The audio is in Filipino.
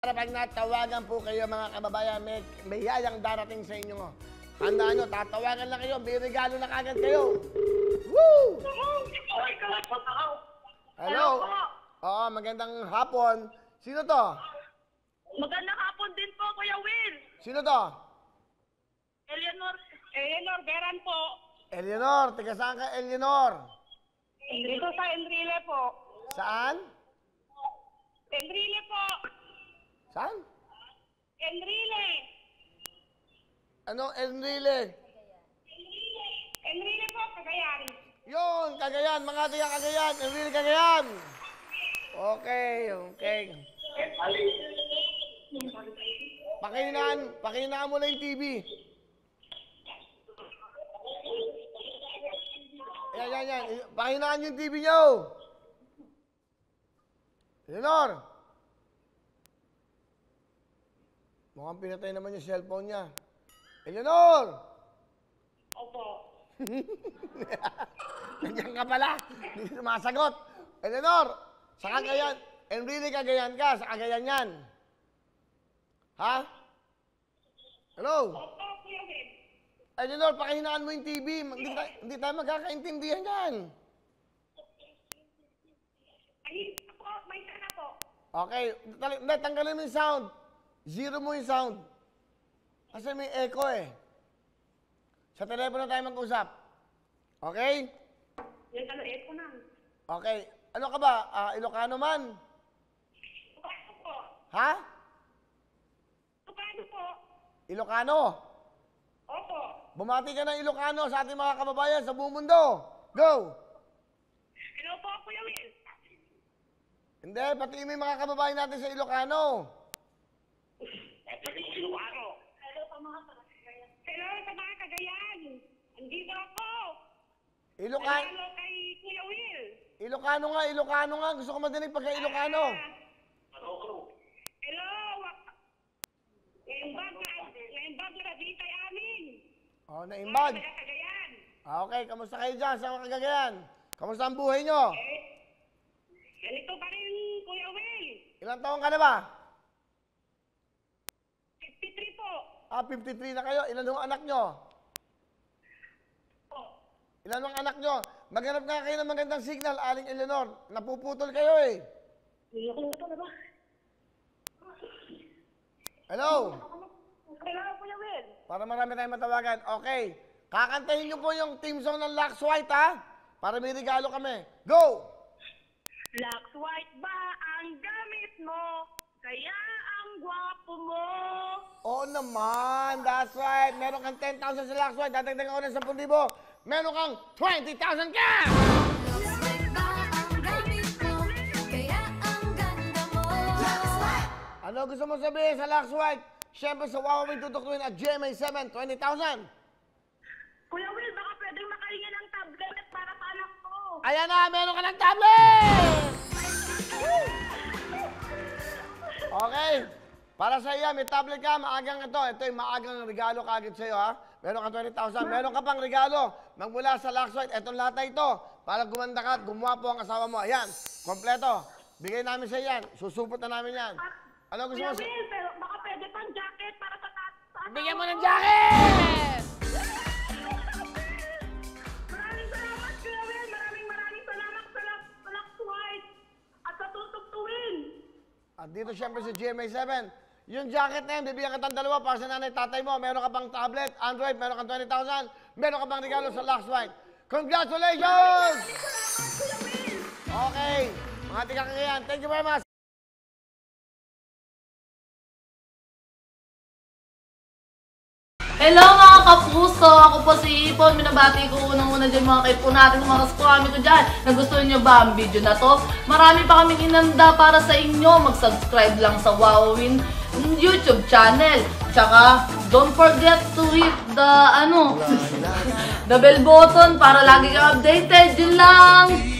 Pag natawagan po kayo mga kababayan, may yayang darating sa inyo. Tandaan nyo, tatawagan lang kayo, may regalo na kagad kayo. Woo! Hello? Oo, magandang hapon. Sino to? Magandang hapon din po, Kuya Will. Sino to? Eleanor Beran po. Eleanor, taga saan ka, Eleanor? Dito sa Enrile po. Saan? Enrile po. Saan? Enrile. Anong Enrile? Enrile po, Cagayan. Yun, Cagayan, mga taga Cagayan, Enrile Cagayan. Okay. Pakihinaan mo na yung TV. Yan. Pakihinaan yung TV nyo. Eleanor. Mukhang pinatay naman yung cellphone niya. Eleanor! Opo. Nandiyan ka pala. Hindi sumasagot. Eleanor, sa Cagayan. Enrile Cagayan ka. Sa Cagayan yan. Ha? Hello? Opo, Kuya Will. Eleanor, pakihinaan mo yung TV. Hindi tayo magkakaintindihan yan. Ay, ako, may sana po. Okay. Tanggalin mo yung sound. Zero mo yung sound. Kasi may echo eh. Sa telepono tayo mag-usap. Okay? Yan ano, epo na. Okay. Ano ka ba? Ilocano man? Ilocano po. Ha? Ilocano po. Ilocano? Opo. Bumati ka ng Ilocano sa ating mga kababayan sa buong mundo. Go! Hello po, Kuya Will. Hindi, pati mo yung mga kababayan natin sa Ilocano. Ilocano. Hello sa mga Cagayan. Andito ako. Ilocano. Hello kay Kuya Will. Ilocano nga. Gusto ko madinig pagka Ilocano. Hello. Naimbag na dito amin. Oh, naimbag. Sa Cagayan. Okay, kamusta kayo dyan sa mga Cagayan? Kamusta ang buhay nyo? Ganito pa rin, Kuya Will. Ilang taon ka na ba? 53 po. 53 na kayo. Ilan yung anak nyo? Ilan yung anak nyo? Maghanap nga kayo ng magandang signal, Aling Eleanor. Napuputol kayo eh. Ito na ba? Hello? Hello, Kuya Will. Para marami tayong matawagan. Okay. Kakantahin nyo po yung team song ng Lux White, ha? Para may regalo kami. Go! Lux White ba ang gamit mo? Kaya ang gwapo mo. Oo naman. That's right. Meron kang 10,000 sa Lux White. Dadagdagan ko ng 10,000. Meron kang 20,000 cash! Ano gusto mo sabihin sa Lux White? Siyempre sa Huawei tutukuin at GMA 7, 20,000. Kuya Will, baka pwedeng makahingi ng tablet para sa anak ko. Ayan na, meron ka ng tablet! Okay. Para sa iyo, may tablet ka, maagang ito. Ito yung maagang regalo kagad sa iyo, ha? Meron ka 20,000. Meron ka pang regalo. Magmula sa Lux White, etong lahat na ito. Para gumanda ka at gumawa po ang asawa mo. Ayan, kompleto. Bigay namin sa yan. Susupot na namin yan. Ano gusto mo? Kuya Will, pero baka pwede pang jacket para sa Bigyan mo ng jacket! Maraming salamat, Kuya Will. Maraming salamat sa Lux White at sa tutugtuin. At dito siyempre sa GMA 7. Yung jacket na yan, bibigyan ka ng dalawa para sa nanay tatay mo. Meron ka pang tablet, Android, meron ka 20,000. Meron ka pang regalo sa Lux White. Congratulations! Okay. Mga tigakagayan, thank you very much. Hello mga kapuso! Ako po si Ipon. Minabati ko unang-una dyan mga kaipo natin, mga kaskwami ko dyan. Nagustuhan nyo ba ang video na to? Marami pa kaming inanda para sa inyo. Mag-subscribe lang sa Wowin YouTube channel. Tsaka, don't forget to hit the, the bell button para lagi ka updated. Yun lang!